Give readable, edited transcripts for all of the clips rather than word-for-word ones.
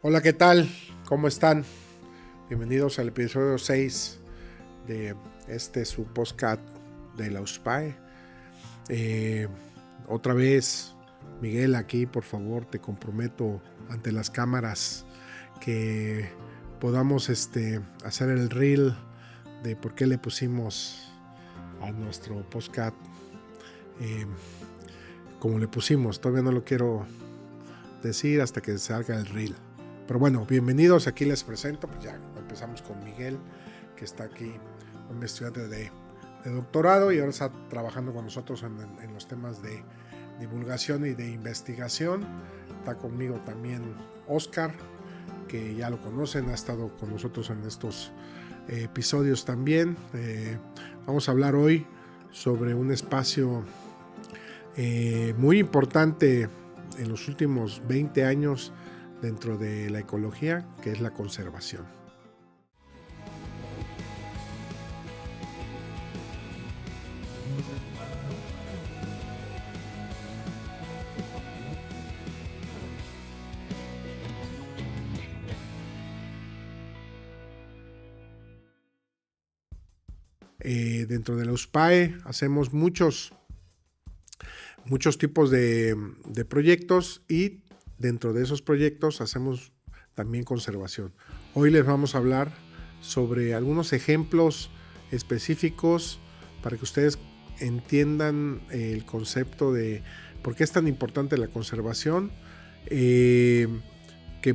Hola, ¿qué tal? ¿Cómo están? Bienvenidos al episodio 6 de su podcast de la USPAE. Otra vez, Miguel, aquí por favor te comprometo ante las cámaras que podamos hacer el reel de por qué le pusimos a nuestro podcast como le pusimos. Todavía no lo quiero decir hasta que salga el reel. Pero bueno, bienvenidos, aquí les presento, pues ya empezamos con Miguel, que está aquí, un estudiante de doctorado y ahora está trabajando con nosotros en los temas de divulgación y de investigación. Está conmigo también Oscar, que ya lo conocen, ha estado con nosotros en estos episodios también. Vamos a hablar hoy sobre un espacio muy importante en los últimos 20 años dentro de la ecología, que es la conservación. Dentro de la USPAE hacemos muchos tipos de proyectos y dentro de esos proyectos hacemos también conservación. Hoy les vamos a hablar sobre algunos ejemplos específicos para que ustedes entiendan el concepto de por qué es tan importante la conservación, que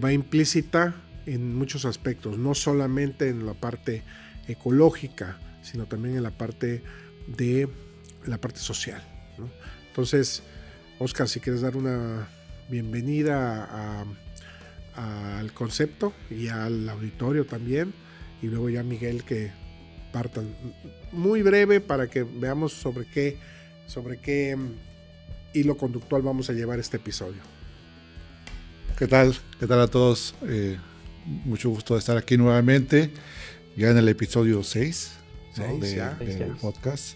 va implícita en muchos aspectos, no solamente en la parte ecológica, sino también en la parte social, ¿no? Entonces, Oscar, si quieres dar una bienvenida al concepto y al auditorio también, y luego ya Miguel que partan muy breve para que veamos sobre qué hilo conductual vamos a llevar este episodio. ¿Qué tal? ¿Qué tal a todos? Mucho gusto de estar aquí nuevamente, ya en el episodio 6, ¿no? del podcast.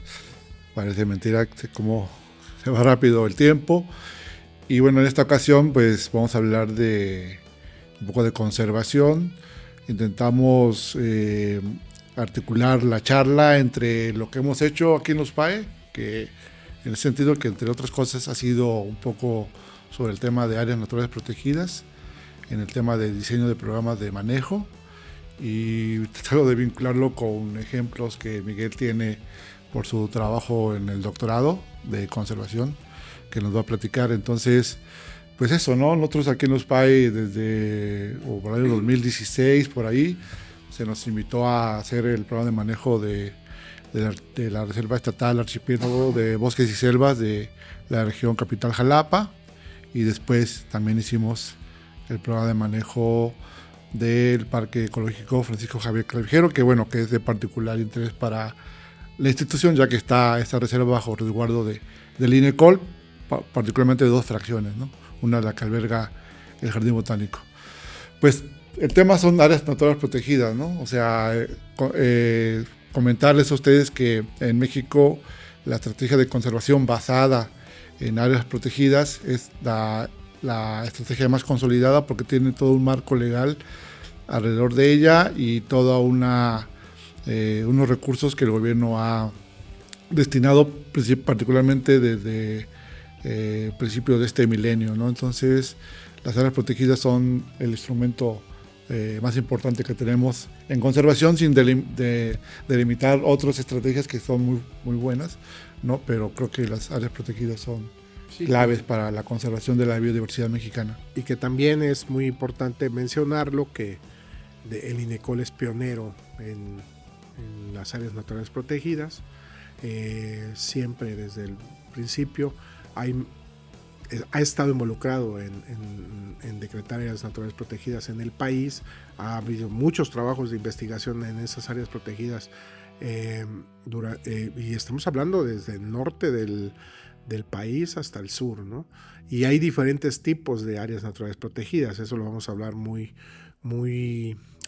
Parece mentira cómo se va rápido el tiempo. Y bueno, en esta ocasión pues vamos a hablar de un poco de conservación. Intentamos articular la charla entre lo que hemos hecho aquí en los PAE, que en el sentido que entre otras cosas ha sido un poco sobre el tema de áreas naturales protegidas, en el tema de diseño de programas de manejo, y trato de vincularlo con ejemplos que Miguel tiene por su trabajo en el doctorado de conservación, que nos va a platicar. Entonces, pues eso, ¿no? Nosotros aquí en los PAE desde por el año 2016, por ahí, se nos invitó a hacer el programa de manejo de la Reserva Estatal Archipiélago de Bosques y Selvas de la región capital Jalapa, y después también hicimos el programa de manejo del Parque Ecológico Francisco Javier Clavijero, que bueno, que es de particular interés para la institución, ya que está esta reserva bajo resguardo del INECOL, particularmente de dos fracciones, ¿no? Una la que alberga el Jardín Botánico. Pues el tema son áreas naturales protegidas, ¿no? O sea, comentarles a ustedes que en México la estrategia de conservación basada en áreas protegidas es la estrategia más consolidada, porque tiene todo un marco legal alrededor de ella y toda unos recursos que el gobierno ha destinado particularmente desde principios de este milenio, ¿no? Entonces, las áreas protegidas son el instrumento más importante que tenemos en conservación, sin delimitar otras estrategias que son muy, muy buenas, ¿no? Pero creo que las áreas protegidas son claves para la conservación de la biodiversidad mexicana. Y que también es muy importante mencionarlo, que el INECOL es pionero en las áreas naturales protegidas. Siempre desde el principio ha estado involucrado en decretar áreas naturales protegidas en el país. Ha habido muchos trabajos de investigación en esas áreas protegidas, y estamos hablando desde el norte del país hasta el sur, ¿no? Y hay diferentes tipos de áreas naturales protegidas, eso lo vamos a hablar muy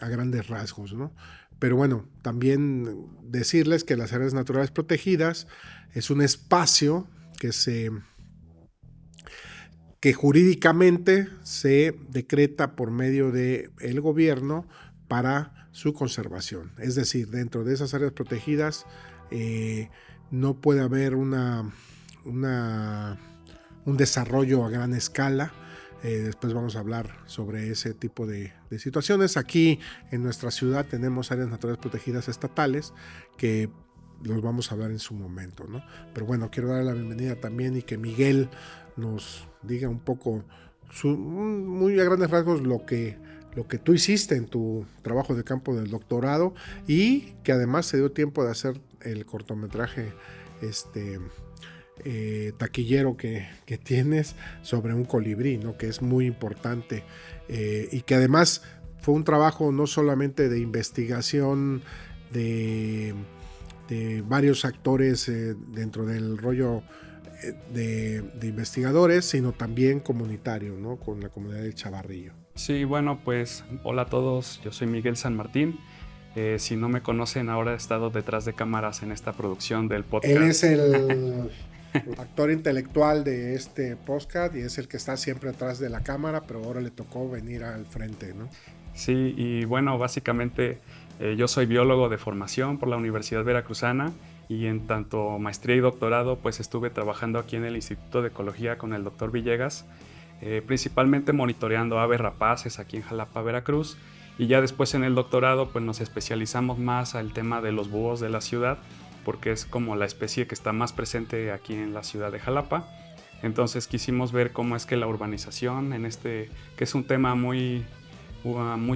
a grandes rasgos, ¿no? Pero bueno, también decirles que las áreas naturales protegidas es un espacio que que jurídicamente se decreta por medio del gobierno para su conservación. Es decir, dentro de esas áreas protegidas no puede haber un desarrollo a gran escala. Después vamos a hablar sobre ese tipo de situaciones. Aquí en nuestra ciudad tenemos áreas naturales protegidas estatales que los vamos a hablar en su momento, ¿no? Pero bueno, quiero dar la bienvenida también y que Miguel nos diga un poco, muy a grandes rasgos, lo que tú hiciste en tu trabajo de campo del doctorado y que además se dio tiempo de hacer el cortometraje taquillero que tienes sobre un colibrí, ¿no? Que es muy importante y que además fue un trabajo no solamente de investigación de varios actores dentro del rollo de investigadores, sino también comunitario, ¿no? Con la comunidad del Chavarrillo. Sí, bueno, pues hola a todos, yo soy Miguel San Martín. Si no me conocen, ahora he estado detrás de cámaras en esta producción del podcast. Él es el actor intelectual de este podcast y es el que está siempre atrás de la cámara, pero ahora le tocó venir al frente, ¿no? Sí, y bueno, básicamente yo soy biólogo de formación por la Universidad Veracruzana y en tanto maestría y doctorado pues estuve trabajando aquí en el Instituto de Ecología con el doctor Villegas, principalmente monitoreando aves rapaces aquí en Jalapa, Veracruz, y ya después en el doctorado pues nos especializamos más al tema de los búhos de la ciudad porque es como la especie que está más presente aquí en la ciudad de Jalapa. Entonces quisimos ver cómo es que la urbanización que es un tema muy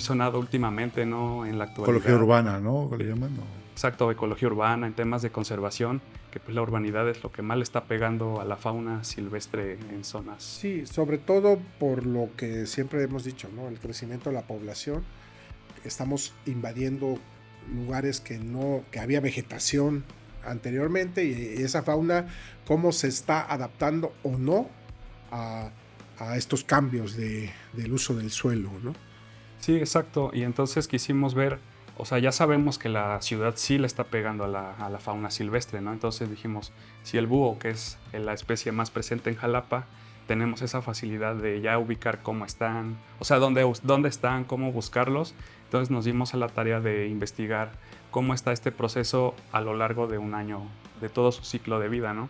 sonado últimamente, ¿no? En la actualidad. Ecología urbana, ¿no? ¿Qué le llaman? ¿No? Exacto, ecología urbana, en temas de conservación, que pues la urbanidad es lo que más le está pegando a la fauna silvestre en zonas. Sí, sobre todo por lo que siempre hemos dicho, ¿no? El crecimiento de la población. Estamos invadiendo lugares que había vegetación anteriormente y esa fauna, cómo se está adaptando o no a estos cambios del uso del suelo, ¿no? Sí, exacto. Y entonces quisimos ver, o sea, ya sabemos que la ciudad sí le está pegando a la fauna silvestre, ¿no? Entonces dijimos, si el búho, que es la especie más presente en Jalapa, tenemos esa facilidad de ya ubicar cómo están, o sea, dónde están, cómo buscarlos. Entonces nos dimos a la tarea de investigar cómo está este proceso a lo largo de un año, de todo su ciclo de vida, ¿no?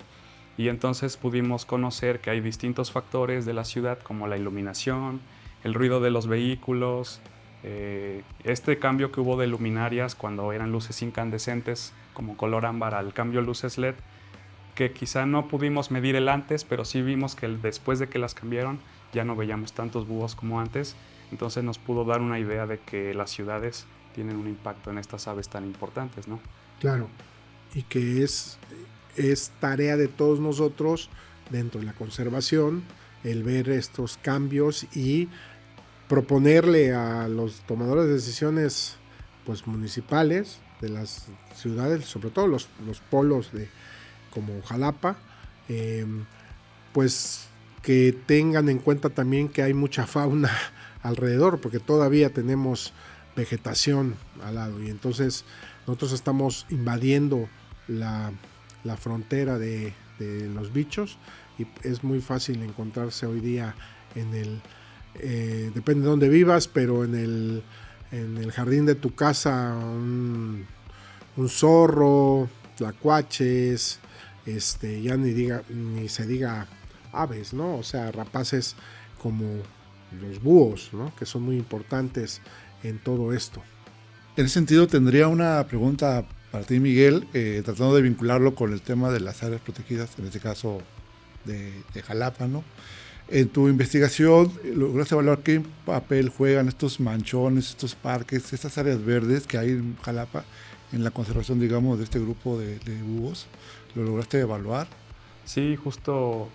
Y entonces pudimos conocer que hay distintos factores de la ciudad, como la iluminación, el ruido de los vehículos, este cambio que hubo de luminarias cuando eran luces incandescentes como color ámbar al cambio luces LED, que quizá no pudimos medir el antes, pero sí vimos que después de que las cambiaron ya no veíamos tantos búhos como antes. Entonces nos pudo dar una idea de que las ciudades tienen un impacto en estas aves tan importantes, ¿no? Claro, y que es tarea de todos nosotros dentro de la conservación el ver estos cambios y proponerle a los tomadores de decisiones pues municipales de las ciudades, sobre todo los polos como Jalapa, pues que tengan en cuenta también que hay mucha fauna alrededor, porque todavía tenemos vegetación al lado y entonces nosotros estamos invadiendo la frontera de los bichos y es muy fácil encontrarse hoy día depende de dónde vivas, pero en el jardín de tu casa un zorro, tlacuaches, ya ni se diga aves, ¿no? O sea, rapaces como los búhos, ¿no? Que son muy importantes en todo esto. En ese sentido, tendría una pregunta para ti, Miguel, tratando de vincularlo con el tema de las áreas protegidas, en este caso de Jalapa, ¿no? En tu investigación, ¿lograste evaluar qué papel juegan estos manchones, estos parques, estas áreas verdes que hay en Jalapa en la conservación, digamos, de este grupo de búhos? ¿Lo lograste evaluar? Sí, justo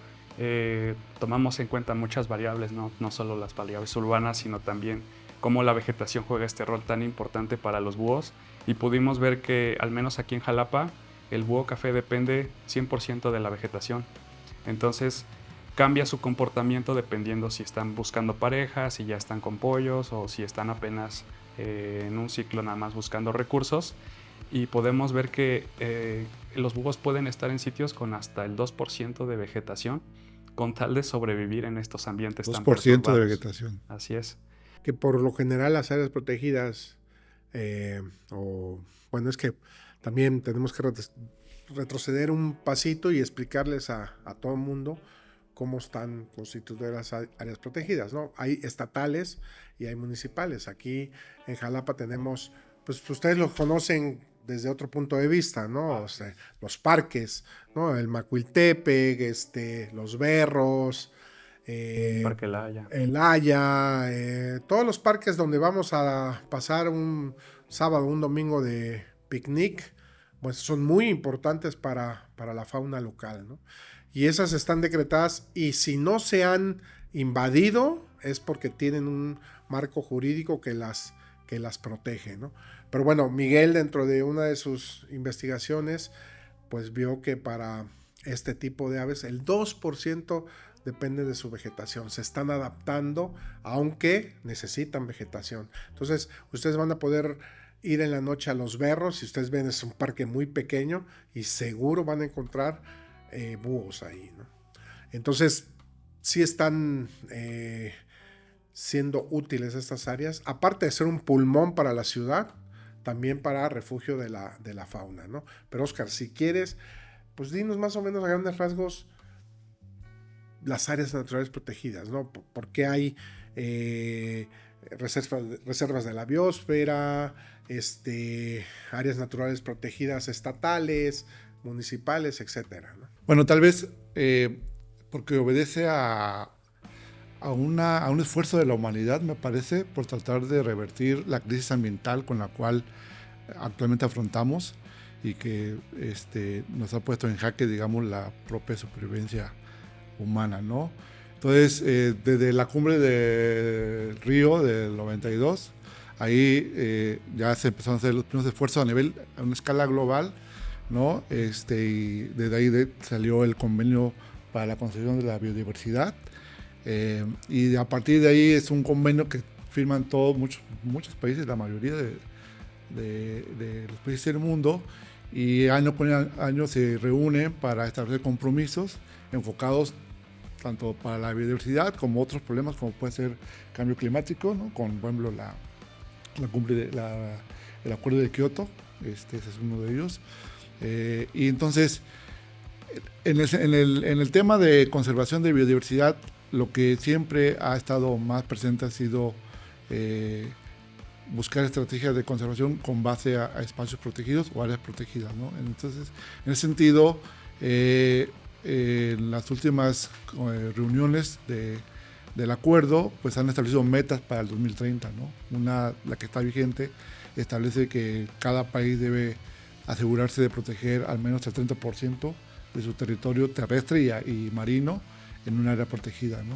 tomamos en cuenta muchas variables, no solo las variables urbanas, sino también cómo la vegetación juega este rol tan importante para los búhos. Y pudimos ver que, al menos aquí en Jalapa, el búho café depende 100% de la vegetación. Entonces, cambia su comportamiento dependiendo si están buscando pareja, si ya están con pollos o si están apenas en un ciclo nada más buscando recursos. Y podemos ver que los búhos pueden estar en sitios con hasta el 2% de vegetación, con tal de sobrevivir en estos ambientes 2% tan perturbados. de vegetación. Así es. Que por lo general las áreas protegidas, bueno, es que también tenemos que retroceder un pasito y explicarles a todo el mundo cómo están constituidas las áreas protegidas, ¿no? Hay estatales y hay municipales. Aquí en Jalapa tenemos, pues ustedes lo conocen desde otro punto de vista, ¿no? O sea, los parques, ¿no? El Macuiltepec, los Berros, Parque El Haya. El Haya, todos los parques donde vamos a pasar un sábado, un domingo de picnic, pues son muy importantes para la fauna local, ¿no? Y esas están decretadas, y si no se han invadido es porque tienen un marco jurídico que las protege, ¿no? Pero bueno, Miguel, dentro de una de sus investigaciones, pues vio que para este tipo de aves el 2% depende de su vegetación. Se están adaptando, aunque necesitan vegetación. Entonces, ustedes van a poder ir en la noche a Los Berros. Si ustedes ven, es un parque muy pequeño y seguro van a encontrar búhos ahí, ¿no? Entonces, sí están siendo útiles estas áreas, aparte de ser un pulmón para la ciudad, también para refugio de la fauna, ¿no? Pero Oscar, si quieres, pues dinos más o menos a grandes rasgos las áreas naturales protegidas, ¿no? ¿Por qué hay reservas de la biosfera, áreas naturales protegidas estatales, municipales, etcétera, ¿no? Bueno, tal vez porque obedece a un esfuerzo de la humanidad, me parece, por tratar de revertir la crisis ambiental con la cual actualmente afrontamos y que nos ha puesto en jaque, digamos, la propia supervivencia humana, ¿no? Entonces, desde la cumbre del Río del 92, ahí ya se empezaron a hacer los primeros esfuerzos a una escala global, ¿no? Y desde ahí salió el convenio para la conservación de la biodiversidad, y a partir de ahí es un convenio que firman muchos países, la mayoría de los países del mundo, y año con año se reúnen para establecer compromisos enfocados tanto para la biodiversidad como otros problemas como puede ser cambio climático, ¿no? Con, por ejemplo, la cumbre el acuerdo de Kioto, ese es uno de ellos. Y entonces, en el tema de conservación de biodiversidad, lo que siempre ha estado más presente ha sido buscar estrategias de conservación con base a espacios protegidos o áreas protegidas, ¿no? Entonces, en ese sentido, en las últimas reuniones del acuerdo, pues han establecido metas para el 2030, ¿no? La que está vigente establece que cada país debe asegurarse de proteger al menos el 30% de su territorio terrestre y marino en un área protegida, ¿no?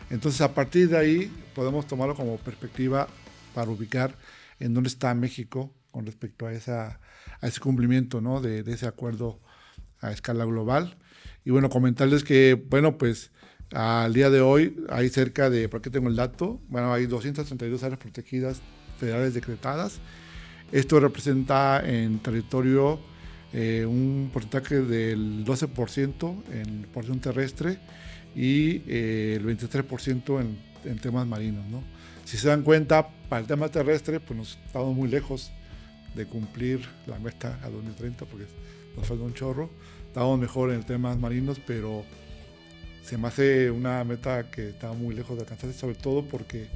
Entonces, a partir de ahí podemos tomarlo como perspectiva para ubicar en dónde está México con respecto a ese cumplimiento, ¿no? de ese acuerdo a escala global. Y bueno, comentarles que, bueno, pues al día de hoy hay cerca de, por aquí tengo el dato, bueno, hay 232 áreas protegidas federales decretadas. Esto representa en territorio un porcentaje del 12% en porción terrestre y el 23% en temas marinos, ¿no? Si se dan cuenta, para el tema terrestre, pues nos estamos muy lejos de cumplir la meta a 2030 porque nos falta un chorro. Estamos mejor en temas marinos, pero se me hace una meta que está muy lejos de alcanzarse, sobre todo porque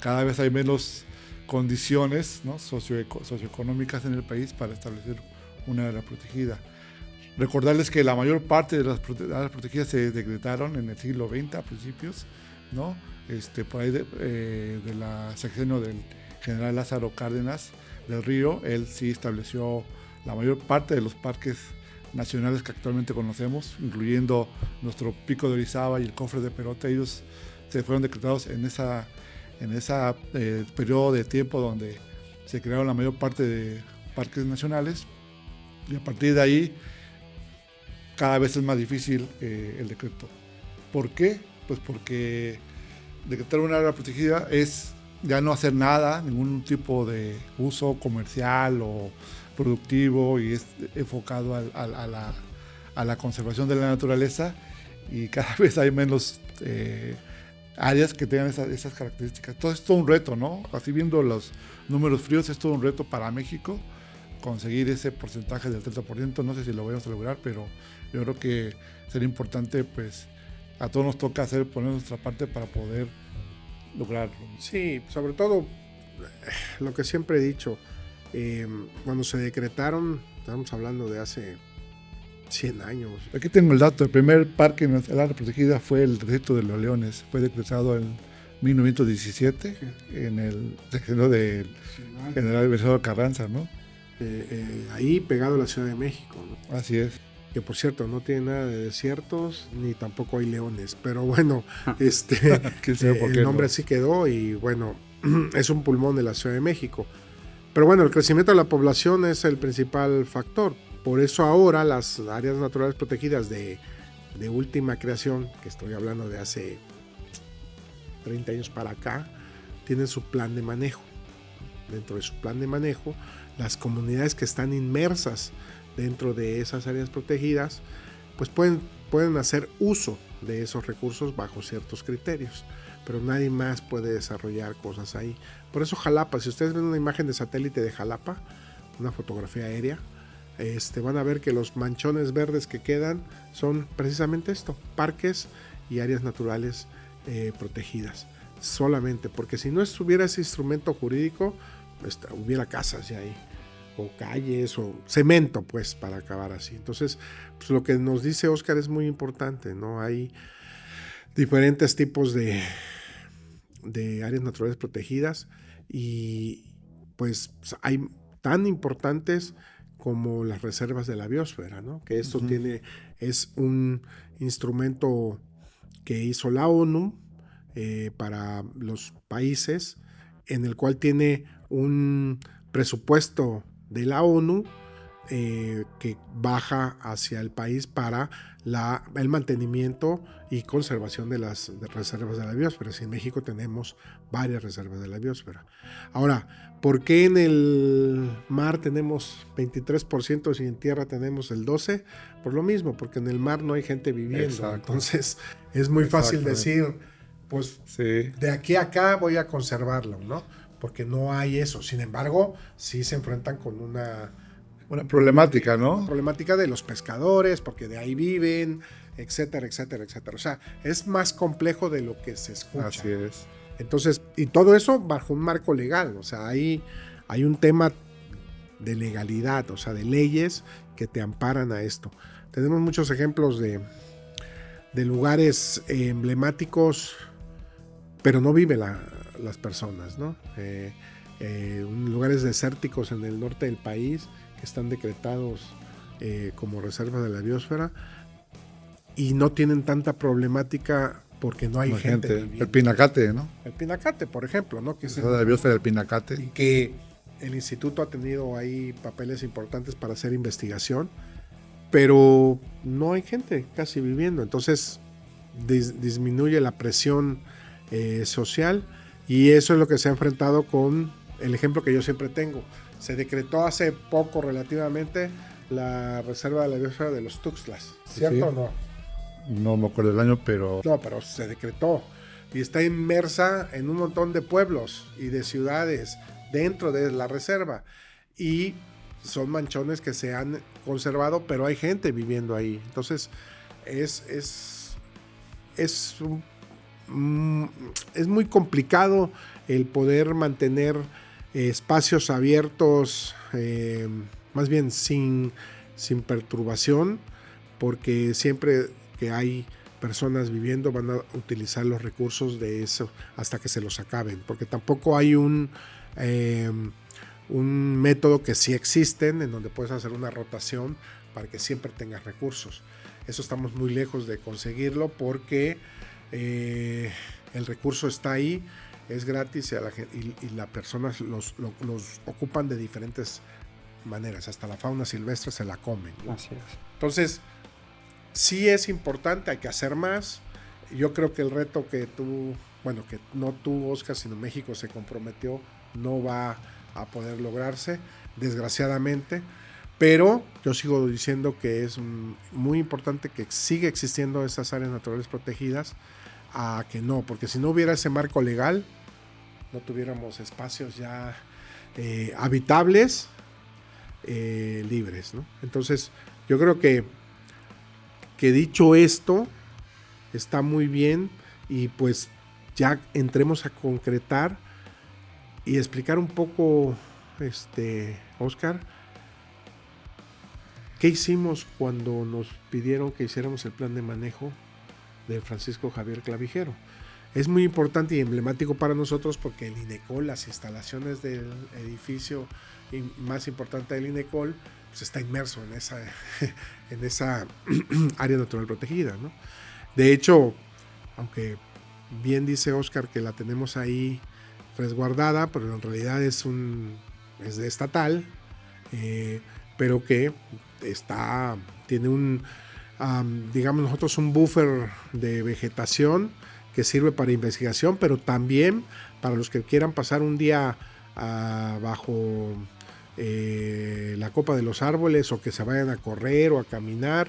cada vez hay menos condiciones, ¿no? socioeconómicas en el país para establecer una área protegida. Recordarles que la mayor parte de las áreas protegidas se decretaron en el siglo XX a principios, ¿no? Por ahí de la sexenio del general Lázaro Cárdenas del Río, él sí estableció la mayor parte de los parques nacionales que actualmente conocemos, incluyendo nuestro Pico de Orizaba y el Cofre de Perote. Ellos se fueron decretados en esa periodo de tiempo donde se crearon la mayor parte de parques nacionales, y a partir de ahí cada vez es más difícil el decreto. ¿Por qué? Pues porque decretar una área protegida es ya no hacer nada, ningún tipo de uso comercial o productivo, y es enfocado a la conservación de la naturaleza, y cada vez hay menos áreas que tengan esas características. Todo es todo un reto, ¿no? Así viendo los números fríos, es todo un reto para México conseguir ese porcentaje del 30%. No sé si lo vamos a lograr, pero yo creo que sería importante, pues, a todos nos toca poner nuestra parte para poder lograrlo. Sí, sobre todo lo que siempre he dicho, cuando se decretaron, estamos hablando de hace 100 años. Aquí tengo el dato, el primer parque nacional protegida fue el Recinto de los Leones, fue decretado en 1917 en el sexenio del general Venustiano Carranza, ¿no? Ahí pegado a la Ciudad de México, ¿no? Así es. Que por cierto no tiene nada de desiertos ni tampoco hay leones, pero bueno, el nombre así quedó y bueno, es un pulmón de la Ciudad de México. Pero bueno, el crecimiento de la población es el principal factor. Por eso ahora las áreas naturales protegidas de última creación, que estoy hablando de hace 30 años para acá, tienen su plan de manejo. Dentro de su plan de manejo, las comunidades que están inmersas dentro de esas áreas protegidas, pues pueden hacer uso de esos recursos bajo ciertos criterios, pero nadie más puede desarrollar cosas ahí. Por eso Jalapa, si ustedes ven una imagen de satélite de Jalapa, una fotografía aérea, van a ver que los manchones verdes que quedan son precisamente esto, parques y áreas naturales protegidas, solamente, porque si no estuviera ese instrumento jurídico, hubiera casas ya ahí, o calles, o cemento, pues, para acabar así. Entonces, pues, lo que nos dice Oscar es muy importante, ¿no? Hay diferentes tipos de áreas naturales protegidas y, pues, hay tan importantes como las reservas de la biosfera, ¿no? Que esto es un instrumento que hizo la ONU para los países, en el cual tiene un presupuesto de la ONU que baja hacia el país para el mantenimiento y conservación de las reservas de la biosfera. Si en México tenemos varias reservas de la biosfera. Ahora, ¿por qué en el mar tenemos 23% y en tierra tenemos el 12%? Por lo mismo, porque en el mar no hay gente viviendo. Exacto. Entonces es muy fácil decir, pues sí, de aquí a acá voy a conservarlo, ¿no? Porque no hay eso. Sin embargo, sí se enfrentan con una problemática, ¿no? Una problemática de los pescadores, porque de ahí viven, etcétera, etcétera, etcétera. O sea, es más complejo de lo que se escucha. Así es. Entonces, y todo eso bajo un marco legal. O sea, hay un tema de legalidad, o sea, de leyes que te amparan a esto. Tenemos muchos ejemplos de lugares emblemáticos, pero no viven las personas, ¿no? Lugares desérticos en el norte del país que están decretados como reserva de la biosfera y no tienen tanta problemática porque no hay gente viviendo. El Pinacate, ¿no? El Pinacate, por ejemplo, ¿no? Que es de la biosfera del Pinacate. Y que el instituto ha tenido ahí papeles importantes para hacer investigación, pero no hay gente casi viviendo. Entonces disminuye la presión social y eso es lo que se ha enfrentado con el ejemplo que yo siempre tengo. Se decretó hace poco relativamente la reserva de la biosfera de los Tuxtlas, ¿cierto sí. o no? No me acuerdo el año, pero... No, pero se decretó y está inmersa en un montón de pueblos y de ciudades dentro de la reserva y son manchones que se han conservado, pero hay gente viviendo ahí. Entonces es muy complicado el poder mantener espacios abiertos, más bien sin perturbación, porque siempre que hay personas viviendo van a utilizar los recursos de eso hasta que se los acaben, porque tampoco hay un método que sí existen en donde puedes hacer una rotación para que siempre tengas recursos. Eso estamos muy lejos de conseguirlo porque el recurso está ahí, es gratis y las personas los ocupan de diferentes maneras, hasta la fauna silvestre se la comen, ¿no? Así es. Entonces sí es importante, hay que hacer más. Yo creo que el reto que no tú, Oscar, sino México se comprometió, no va a poder lograrse, desgraciadamente, Pero yo sigo diciendo que es muy importante que siga existiendo esas áreas naturales protegidas, a que no, porque si no hubiera ese marco legal, no tuviéramos espacios ya habitables, libres, ¿no? Entonces, yo creo que dicho esto, está muy bien, y pues ya entremos a concretar y explicar un poco, Oscar, ¿qué hicimos cuando nos pidieron que hiciéramos el plan de manejo de Francisco Javier Clavijero? Es muy importante y emblemático para nosotros porque el INECOL, las instalaciones del edificio más importante del INECOL, pues está inmerso en esa área natural protegida, ¿no? De hecho, aunque bien dice Oscar que la tenemos ahí resguardada, pero en realidad es de estatal, pero que tiene digamos nosotros, un buffer de vegetación que sirve para investigación, pero también para los que quieran pasar un día bajo la copa de los árboles, o que se vayan a correr o a caminar.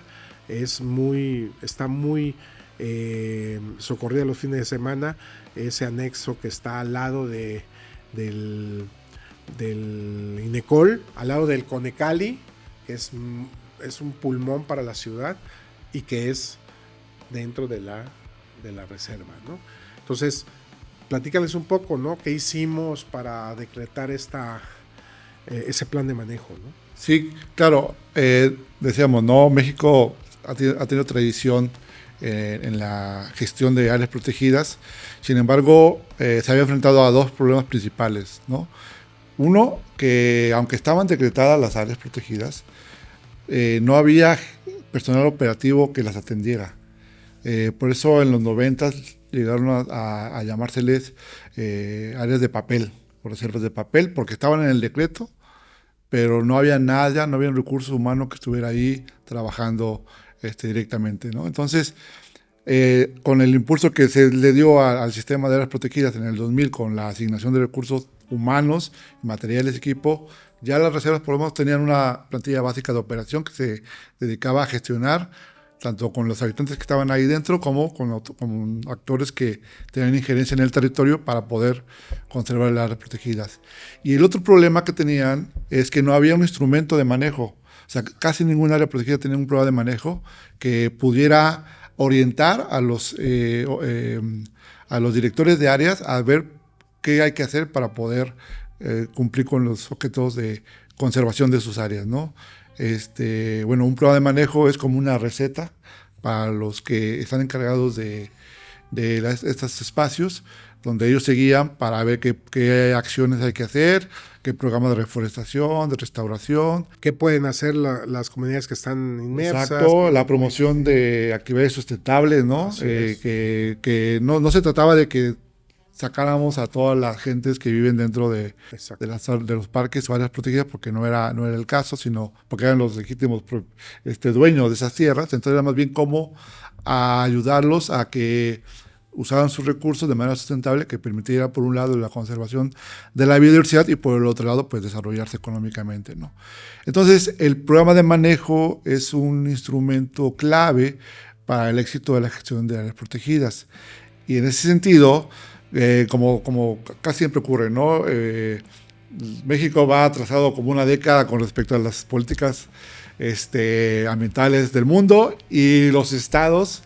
Está muy socorrida los fines de semana, ese anexo que está al lado del INECOL, al lado del Conecali, que es un pulmón para la ciudad y que es dentro de la reserva, ¿no? Entonces, platícales un poco, ¿no? ¿Qué hicimos para decretar ese plan de manejo, ¿no? Sí, claro, decíamos, ¿no? México ha tenido tradición en la gestión de áreas protegidas. Sin embargo, se había enfrentado a dos problemas principales, ¿no? Uno, que aunque estaban decretadas las áreas protegidas, no había personal operativo que las atendiera. Por eso en los 90 llegaron a llamárseles áreas de papel, o reservas de papel, porque estaban en el decreto, pero no había nada, no había un recurso humano que estuviera ahí trabajando directamente, ¿no? Entonces, con el impulso que se le dio al sistema de áreas protegidas en el 2000, con la asignación de recursos humanos, materiales, equipo, ya las reservas por lo menos tenían una plantilla básica de operación que se dedicaba a gestionar tanto con los habitantes que estaban ahí dentro como con actores que tenían injerencia en el territorio para poder conservar las áreas protegidas. Y el otro problema que tenían es que no había un instrumento de manejo. O sea, casi ninguna área protegida tenía un programa de manejo que pudiera orientar a los directores de áreas a ver qué hay que hacer para poder cumplir con los objetivos de conservación de sus áreas, ¿no? Bueno, un programa de manejo es como una receta para los que están encargados de estos espacios, donde ellos se guían para ver qué acciones hay que hacer, qué programas de reforestación, de restauración. ¿Qué pueden hacer las comunidades que están inmersas? Exacto, la promoción de actividades sustentables, ¿no? Que no se trataba de que sacáramos a todas las gentes que viven dentro de los parques o áreas protegidas, porque no era el caso, sino porque eran los legítimos dueños de esas tierras. Entonces era más bien cómo ayudarlos a que usaran sus recursos de manera sustentable, que permitiera por un lado la conservación de la biodiversidad y por el otro lado pues desarrollarse económicamente, ¿no? Entonces el programa de manejo es un instrumento clave para el éxito de la gestión de áreas protegidas, y en ese sentido, como casi siempre ocurre, ¿no? México va atrasado como una década con respecto a las políticas ambientales del mundo, y los estados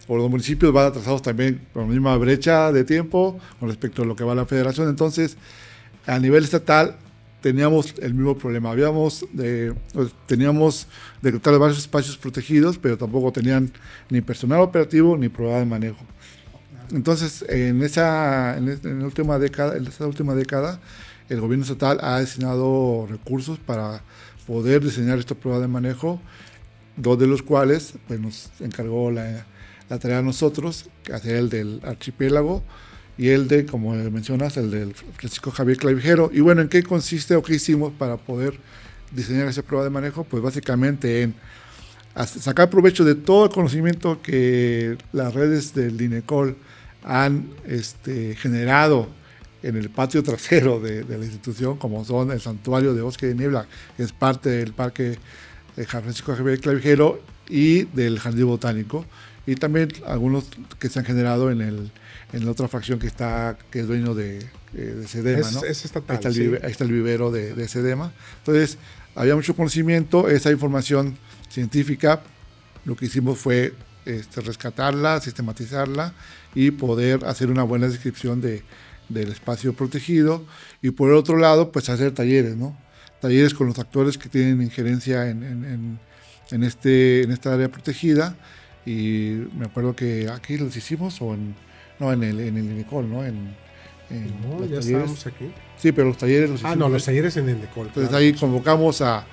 o los municipios van atrasados también con la misma brecha de tiempo con respecto a lo que va a la federación. Entonces, a nivel estatal teníamos el mismo problema. Teníamos decretados varios espacios protegidos, pero tampoco tenían ni personal operativo ni programa de manejo. Entonces, en esta última década, el gobierno estatal ha destinado recursos para poder diseñar estos programas de manejo, dos de los cuales pues, nos encargó la tarea a nosotros, que hacer el del archipiélago y el de, como mencionas, el del Francisco Javier Clavijero. Y bueno, ¿en qué consiste o qué hicimos para poder diseñar ese programa de manejo? Pues básicamente en sacar provecho de todo el conocimiento que las redes del INECOL han generado en el patio trasero de la institución, como son el Santuario de Bosque de Niebla, que es parte del Parque Francisco Javier Clavijero y del Jardín Botánico, y también algunos que se han generado en la otra fracción que es dueño de Sedema, ¿no? Es estatal, ahí está el vivero de Sedema. Entonces, había mucho conocimiento, esa información científica, lo que hicimos fue rescatarla, sistematizarla y poder hacer una buena descripción del espacio protegido, y por el otro lado, pues hacer talleres, ¿no? Talleres con los actores que tienen injerencia en esta área protegida, y me acuerdo que aquí los hicimos, en el INECOL, ¿no? No, ya estábamos aquí. Sí, pero los talleres los hicimos. Los talleres en el INECOL. Entonces claro, ahí convocamos a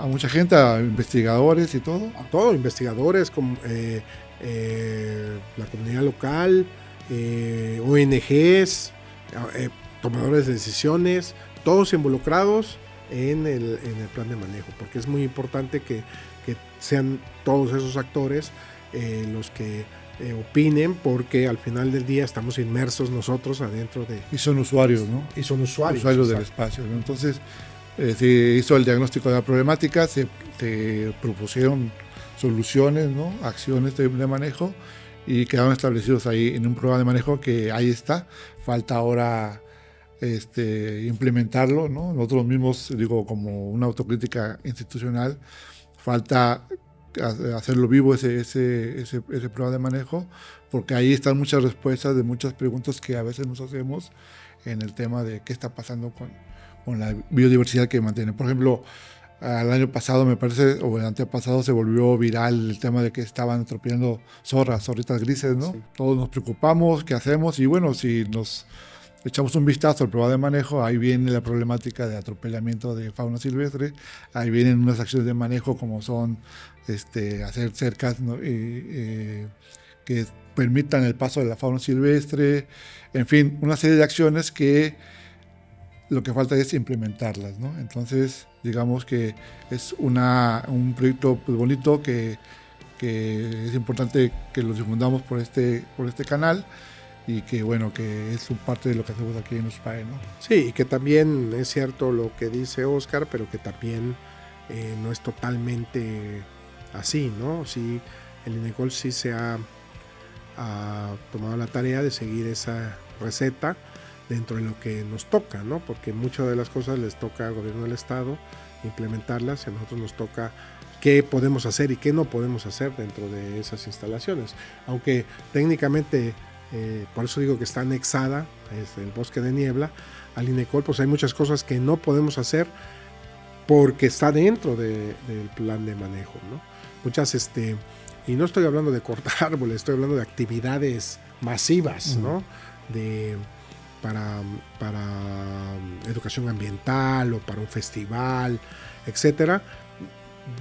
mucha gente, a investigadores y todo. A todos, investigadores, la comunidad local, ONGs, tomadores de decisiones, todos involucrados en el plan de manejo, porque es muy importante que sean todos esos actores los que opinen, porque al final del día estamos inmersos nosotros adentro de... Y son usuarios, ¿no? Y son usuarios del espacio, ¿no? Entonces, se hizo el diagnóstico de la problemática, se propusieron soluciones, ¿no? Acciones de manejo, y quedaron establecidos ahí en un programa de manejo que ahí está. Falta ahora implementarlo, ¿no? Nosotros mismos, digo, como una autocrítica institucional, falta hacerlo vivo ese programa de manejo, porque ahí están muchas respuestas de muchas preguntas que a veces nos hacemos en el tema de qué está pasando con la biodiversidad que mantiene. Por ejemplo, el año pasado, me parece, o el antepasado, se volvió viral el tema de que estaban atropellando zorritas grises, ¿no? Sí. Todos nos preocupamos, ¿qué hacemos? Y bueno, si nos echamos un vistazo al programa de manejo, ahí viene la problemática de atropellamiento de fauna silvestre, ahí vienen unas acciones de manejo como son hacer cercas, ¿no? Que permitan el paso de la fauna silvestre, en fin, una serie de acciones que lo que falta es implementarlas, ¿no? Entonces, digamos que es un proyecto pues, bonito que es importante que lo difundamos por este canal, y que bueno, que es parte de lo que hacemos aquí en USPAE, ¿no? Sí, y que también es cierto lo que dice Oscar, pero que también no es totalmente así, ¿no? Sí, el INECOL sí se ha tomado la tarea de seguir esa receta dentro de lo que nos toca, ¿no? Porque muchas de las cosas les toca al gobierno del estado implementarlas, y a nosotros nos toca qué podemos hacer y qué no podemos hacer dentro de esas instalaciones, aunque técnicamente por eso digo que está anexada el Bosque de Niebla al INECOL, pues hay muchas cosas que no podemos hacer porque está dentro del plan de manejo, ¿no? Muchas, y no estoy hablando de cortar árboles, estoy hablando de actividades masivas, ¿no? Para educación ambiental o para un festival, etcétera,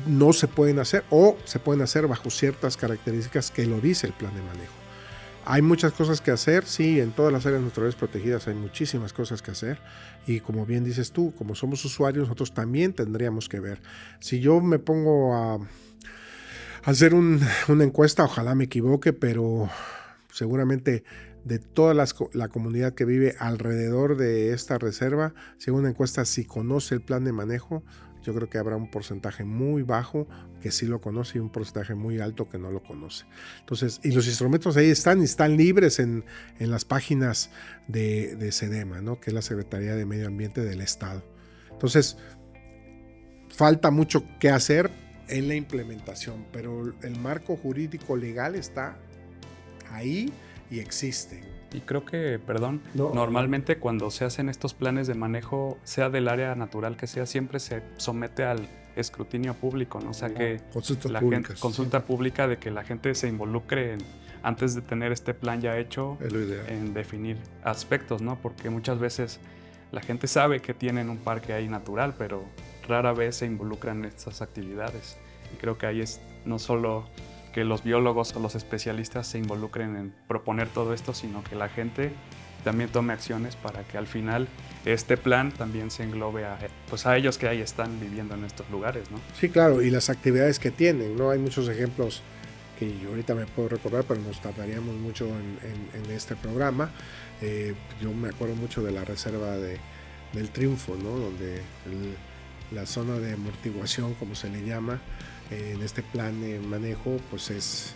no se pueden hacer, o se pueden hacer bajo ciertas características que lo dice el plan de manejo. Hay muchas cosas que hacer, sí, en todas las áreas naturales protegidas hay muchísimas cosas que hacer, y como bien dices tú, como somos usuarios, nosotros también tendríamos que ver. Si yo me pongo a hacer una encuesta, ojalá me equivoque, pero seguramente de toda la comunidad que vive alrededor de esta reserva, si hago una encuesta si conoce el plan de manejo, yo creo que habrá un porcentaje muy bajo que sí lo conoce y un porcentaje muy alto que no lo conoce. Entonces, y los instrumentos ahí están libres en las páginas de Sedema, ¿no? Que es la Secretaría de Medio Ambiente del Estado. Entonces, falta mucho que hacer en la implementación, pero el marco jurídico legal está ahí y existe. Y creo que, normalmente cuando se hacen estos planes de manejo, sea del área natural que sea, siempre se somete al escrutinio público, ¿no? O sea, que consulta pública, de que la gente se involucre antes de tener este plan ya hecho, en definir aspectos, ¿no? Porque muchas veces la gente sabe que tienen un parque ahí natural, pero rara vez se involucran en estas actividades. Y creo que ahí es no solo que los biólogos o los especialistas se involucren en proponer todo esto, sino que la gente también tome acciones para que al final este plan también se englobe a ellos que ahí están viviendo en estos lugares, ¿no? Sí, claro, y las actividades que tienen, ¿no? Hay muchos ejemplos que yo ahorita me puedo recordar, pero nos tardaríamos mucho en este programa. Yo me acuerdo mucho de la reserva del Triunfo, ¿no? Donde la zona de amortiguación, como se le llama, en este plan de manejo, pues es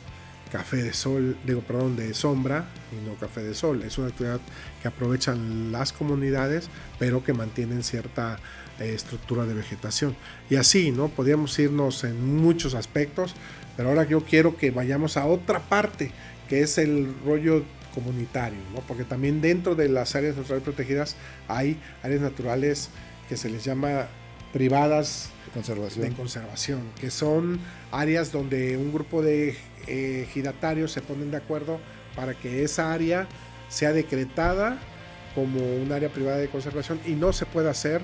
café de sol, de sombra y no café de sol. Es una actividad que aprovechan las comunidades, pero que mantienen cierta estructura de vegetación. Y así, ¿no? Podríamos irnos en muchos aspectos, pero ahora yo quiero que vayamos a otra parte, que es el rollo comunitario, ¿no? Porque también dentro de las áreas naturales protegidas hay áreas naturales que se les llama privadas de conservación, que son áreas donde un grupo de ejidatarios se ponen de acuerdo para que esa área sea decretada como un área privada de conservación y no se puede hacer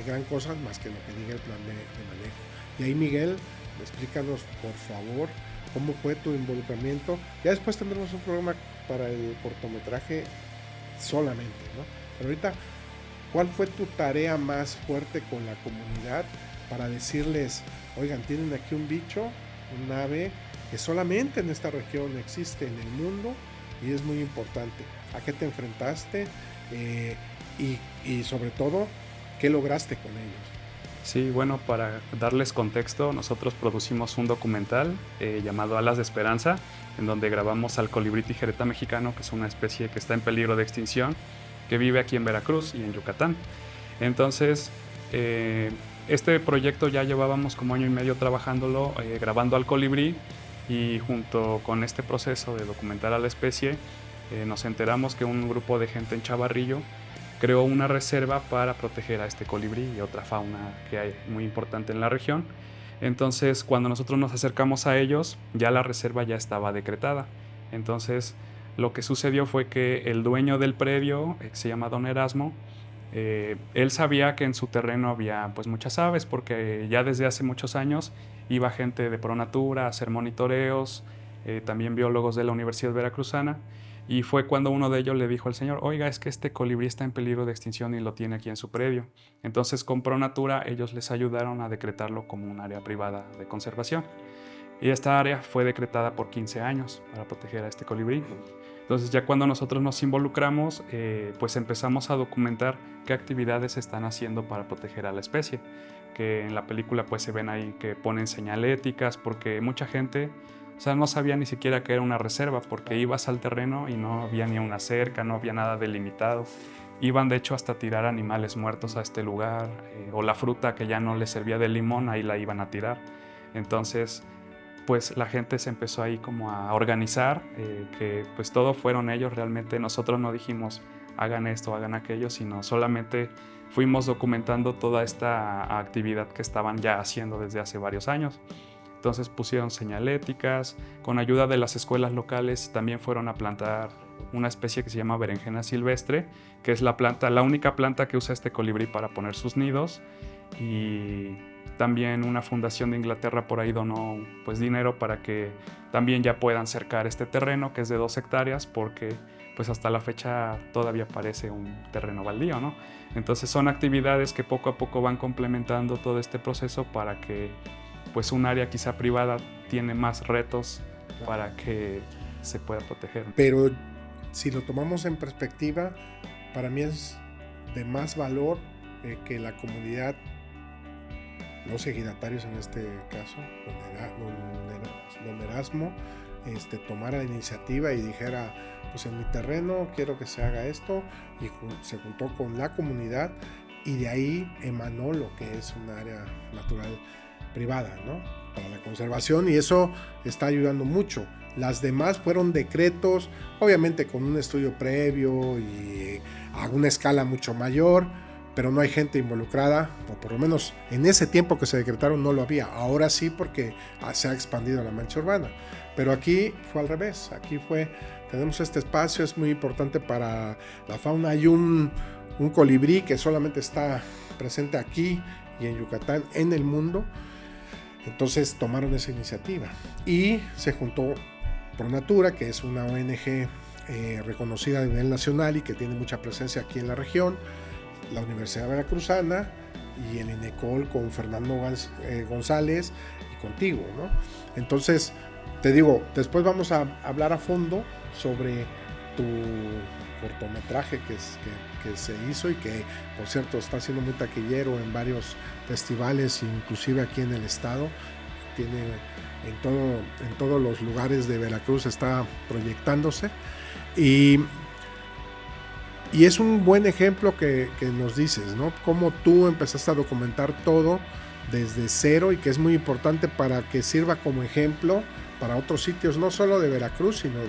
gran cosa más que lo que diga el plan de manejo. Y ahí, Miguel, explícanos por favor cómo fue tu involucramiento. Ya después tendremos un programa para el cortometraje solamente, ¿no? Pero ahorita, ¿cuál fue tu tarea más fuerte con la comunidad para decirles, oigan, tienen aquí un bicho, un ave que solamente en esta región existe en el mundo y es muy importante? ¿A qué te enfrentaste? Y sobre todo, ¿qué lograste con ellos? Sí, bueno, para darles contexto, nosotros producimos un documental llamado Alas de Esperanza, en donde grabamos al colibrí tijereta mexicano, que es una especie que está en peligro de extinción, que vive aquí en Veracruz y en Yucatán. Entonces, este proyecto ya llevábamos como 1 año y medio trabajándolo, grabando al colibrí, y junto con este proceso de documentar a la especie, nos enteramos que un grupo de gente en Chavarrillo creó una reserva para proteger a este colibrí y otra fauna que hay muy importante en la región. Entonces, cuando nosotros nos acercamos a ellos, ya la reserva ya estaba decretada. Entonces, lo que sucedió fue que el dueño del predio, que se llama Don Erasmo, él sabía que en su terreno había pues muchas aves, porque ya desde hace muchos años iba gente de Pronatura a hacer monitoreos, también biólogos de la Universidad Veracruzana. Y fue cuando uno de ellos le dijo al señor, oiga, es que este colibrí está en peligro de extinción y lo tiene aquí en su predio. Entonces, con Pronatura, ellos les ayudaron a decretarlo como un área privada de conservación. Y esta área fue decretada por 15 años para proteger a este colibrí. Entonces, ya cuando nosotros nos involucramos, pues empezamos a documentar qué actividades se están haciendo para proteger a la especie. Que en la película pues se ven ahí que ponen señaléticas, porque mucha gente... O sea, no sabía ni siquiera que era una reserva, porque ibas al terreno y no había ni una cerca, no había nada delimitado. Iban de hecho hasta tirar animales muertos a este lugar, o la fruta que ya no les servía de limón, ahí la iban a tirar. Entonces, pues la gente se empezó ahí como a organizar, que pues todo fueron ellos realmente. Nosotros no dijimos hagan esto, hagan aquello, sino solamente fuimos documentando toda esta actividad que estaban ya haciendo desde hace varios años. Entonces pusieron señaléticas, con ayuda de las escuelas locales también fueron a plantar una especie que se llama berenjena silvestre, que es la única planta que usa este colibrí para poner sus nidos. Y también una fundación de Inglaterra por ahí donó pues dinero para que también ya puedan cercar este terreno, que es de 2 hectáreas, porque pues hasta la fecha todavía parece un terreno baldío, ¿no? Entonces son actividades que poco a poco van complementando todo este proceso para que pues un área quizá privada tiene más retos para que se pueda proteger. Pero si lo tomamos en perspectiva, para mí es de más valor que la comunidad, los ejidatarios en este caso, don Erasmo, tomara la iniciativa y dijera, pues en mi terreno quiero que se haga esto, y se juntó con la comunidad y de ahí emanó lo que es un área natural privada, ¿no? Para la conservación, y eso está ayudando mucho. Las demás fueron decretos, obviamente con un estudio previo y a una escala mucho mayor, pero no hay gente involucrada, o por lo menos en ese tiempo que se decretaron no lo había. Ahora sí, porque se ha expandido la mancha urbana, pero aquí fue al revés. Aquí tenemos este espacio, es muy importante para la fauna. Hay un colibrí que solamente está presente aquí y en Yucatán, en el mundo. Entonces tomaron esa iniciativa y se juntó Pronatura, que es una ONG reconocida a nivel nacional y que tiene mucha presencia aquí en la región, la Universidad Veracruzana y el INECOL con Fernando González y contigo, ¿no? Entonces te digo, después vamos a hablar a fondo sobre tu cortometraje que se hizo y que, por cierto, está siendo muy taquillero en varios festivales, inclusive aquí en el estado. Tiene en todos los lugares de Veracruz, está proyectándose. Y es un buen ejemplo que nos dices, ¿no? Cómo tú empezaste a documentar todo desde cero y que es muy importante para que sirva como ejemplo para otros sitios, no solo de Veracruz, sino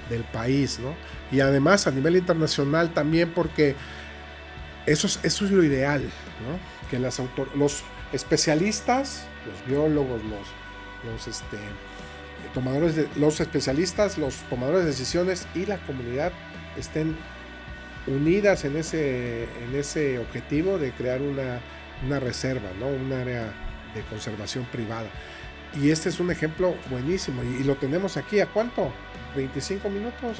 del país, ¿no? Y además a nivel internacional también, porque eso es lo ideal, ¿no? Que los especialistas, los biólogos, los especialistas, los tomadores de decisiones y la comunidad estén unidas en ese objetivo de crear una reserva, ¿no? Un área de conservación privada. Y este es un ejemplo buenísimo. Y lo tenemos aquí, ¿a cuánto? 25 minutos.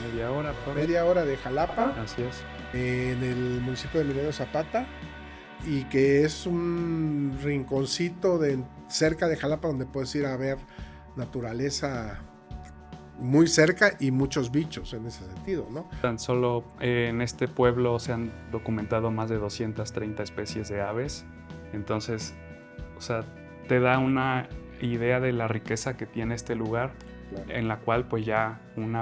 Media hora de Jalapa. Así es. En el municipio de Emiliano Zapata. Y que es un rinconcito cerca de Jalapa donde puedes ir a ver naturaleza muy cerca y muchos bichos en ese sentido, ¿no? Tan solo en este pueblo se han documentado más de 230 especies de aves. Entonces, o sea, te da una idea de la riqueza que tiene este lugar, claro, en la cual pues ya un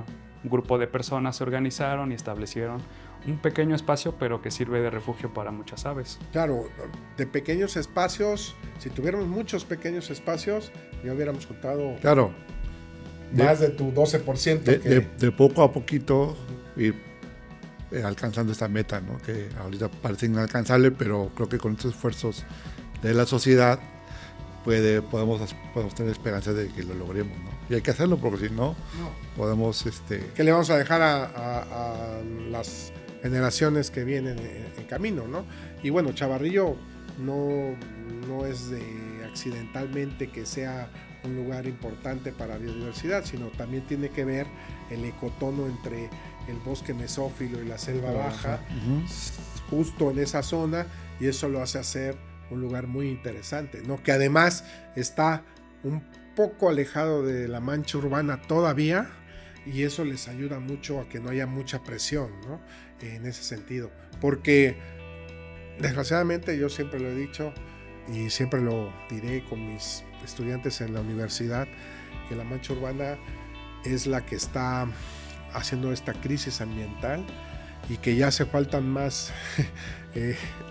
grupo de personas se organizaron y establecieron un pequeño espacio, pero que sirve de refugio para muchas aves. Claro, de pequeños espacios, si tuviéramos muchos pequeños espacios, ya hubiéramos contado, claro, más de tu 12%. De poco a poquito ir alcanzando esta meta, ¿no? Que ahorita parece inalcanzable, pero creo que con estos esfuerzos de la sociedad podemos tener esperanza de que lo logremos, ¿no? Y hay que hacerlo, porque si no, podemos... ¿Qué le vamos a dejar a las generaciones que vienen en camino, ¿no? Y bueno, Chavarrillo no es de accidentalmente que sea un lugar importante para biodiversidad, sino también tiene que ver el ecotono entre el bosque mesófilo y la selva baja, justo en esa zona, y eso lo hace hacer un lugar muy interesante, ¿no? Que además está un poco alejado de la mancha urbana todavía, y eso les ayuda mucho a que no haya mucha presión, ¿no? En ese sentido, porque desgraciadamente yo siempre lo he dicho y siempre lo diré con mis estudiantes en la universidad, que la mancha urbana es la que está haciendo esta crisis ambiental y que ya hace faltan más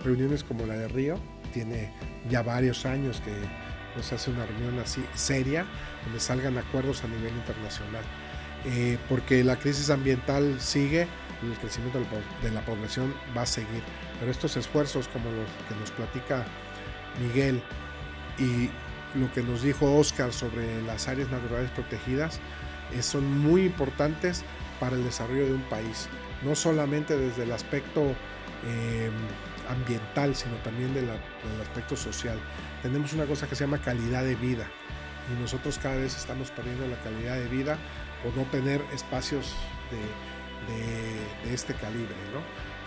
reuniones como la de Río. Tiene ya varios años que nos hace una reunión así seria, donde salgan acuerdos a nivel internacional, porque la crisis ambiental sigue y el crecimiento de la población va a seguir, pero estos esfuerzos como los que nos platica Miguel y lo que nos dijo Oscar sobre las áreas naturales protegidas son muy importantes para el desarrollo de un país, no solamente desde el aspecto ambiental, sino también del aspecto social. Tenemos una cosa que se llama calidad de vida, y nosotros cada vez estamos perdiendo la calidad de vida por no tener espacios de este calibre, ¿no?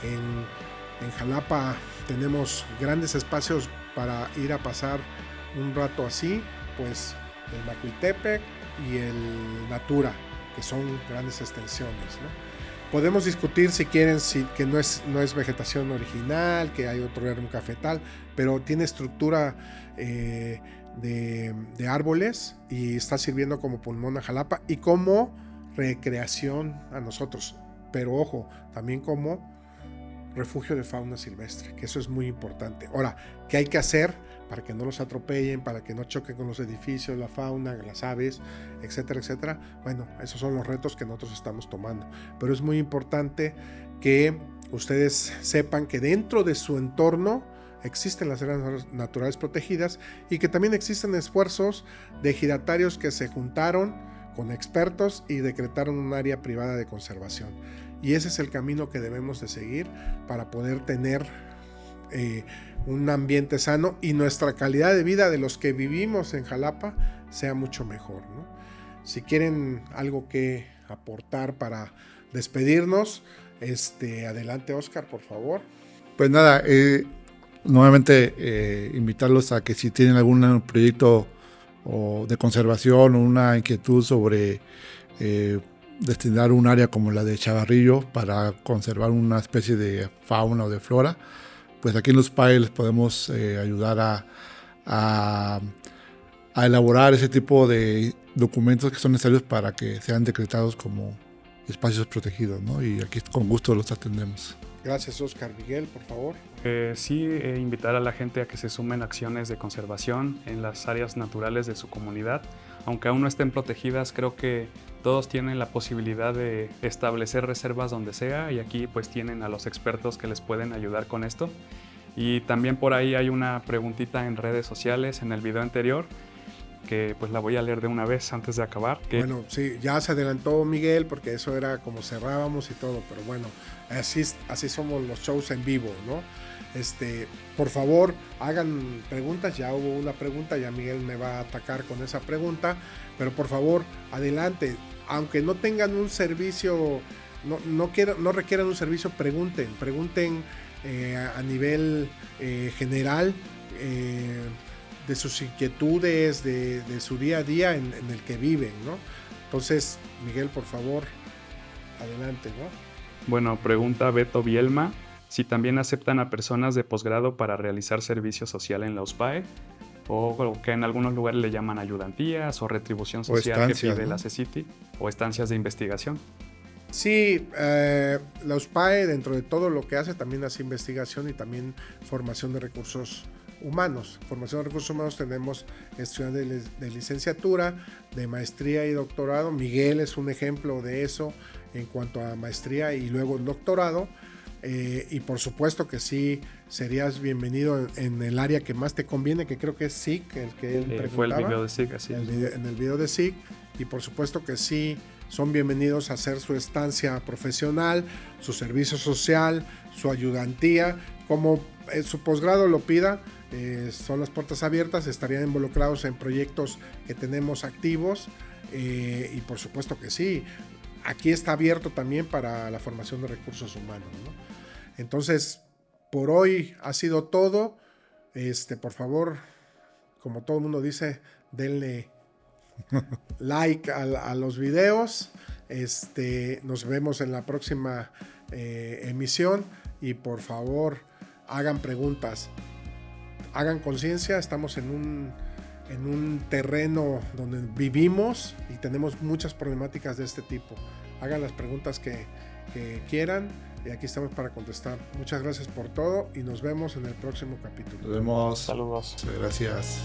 En Jalapa tenemos grandes espacios para ir a pasar un rato así, pues el Macuiltepec y el Natura, que son grandes extensiones, ¿no? Podemos discutir si quieren que no es vegetación original, que hay otro árbol cafetal, pero tiene estructura de árboles y está sirviendo como pulmón a Jalapa y como recreación a nosotros, pero ojo, también como refugio de fauna silvestre, que eso es muy importante. Ahora, ¿qué hay que hacer para que no los atropellen, para que no choquen con los edificios, la fauna, las aves, etcétera, etcétera? Bueno, esos son los retos que nosotros estamos tomando, pero es muy importante que ustedes sepan que dentro de su entorno existen las áreas naturales protegidas y que también existen esfuerzos de ejidatarios que se juntaron con expertos y decretaron un área privada de conservación. Y ese es el camino que debemos de seguir para poder tener un ambiente sano y nuestra calidad de vida de los que vivimos en Jalapa sea mucho mejor, ¿no? Si quieren algo que aportar para despedirnos, adelante, Oscar, por favor. Pues nada, nuevamente invitarlos a que si tienen algún proyecto o de conservación o una inquietud sobre destinar un área como la de Chavarrillo para conservar una especie de fauna o de flora, pues aquí en los PAE les podemos ayudar a elaborar ese tipo de documentos que son necesarios para que sean decretados como espacios protegidos, ¿no? Y aquí con gusto los atendemos. Gracias, Oscar. Miguel, por favor. Sí, invitar a la gente a que se sumen a acciones de conservación en las áreas naturales de su comunidad. Aunque aún no estén protegidas, creo que todos tienen la posibilidad de establecer reservas donde sea, y aquí pues tienen a los expertos que les pueden ayudar con esto. Y también por ahí hay una preguntita en redes sociales en el video anterior, que pues la voy a leer de una vez antes de acabar. Bueno, sí, ya se adelantó Miguel porque eso era como cerrábamos y todo, pero bueno, así somos los shows en vivo, ¿no? Por favor, hagan preguntas. Ya hubo una pregunta, ya Miguel me va a atacar con esa pregunta, pero por favor, adelante. Aunque no tengan un servicio, no requieran un servicio, pregunten a nivel general, de sus inquietudes, de su día a día en el que viven, ¿no? Entonces, Miguel, por favor, adelante, ¿no? Bueno, pregunta Beto Bielma si también aceptan a personas de posgrado para realizar servicio social en la USPAE, o que en algunos lugares le llaman ayudantías o retribución social que pide la CECITI, o estancias de investigación. Sí, la USPAE, dentro de todo lo que hace, también hace investigación y también formación de recursos humanos. Formación de recursos humanos tenemos estudiantes de licenciatura, de maestría y doctorado. Miguel es un ejemplo de eso en cuanto a maestría y luego el doctorado. Y por supuesto que sí, serías bienvenido en el área que más te conviene, que creo que es SIC, el que él preguntaba. Fue el video de SIC, así es. En el video de SIC. Y por supuesto que sí, son bienvenidos a hacer su estancia profesional, su servicio social, su ayudantía, como su posgrado lo pida. Son las puertas abiertas, estarían involucrados en proyectos que tenemos activos, y por supuesto que sí, aquí está abierto también para la formación de recursos humanos, ¿no? Entonces, por hoy ha sido todo. Por favor, como todo el mundo dice, denle like a los videos. Nos vemos en la próxima emisión, y por favor, hagan preguntas, hagan conciencia. Estamos en un terreno donde vivimos y tenemos muchas problemáticas de este tipo. Hagan las preguntas que quieran, y aquí estamos para contestar. Muchas gracias por todo y nos vemos en el próximo capítulo. Nos vemos. Saludos. Gracias.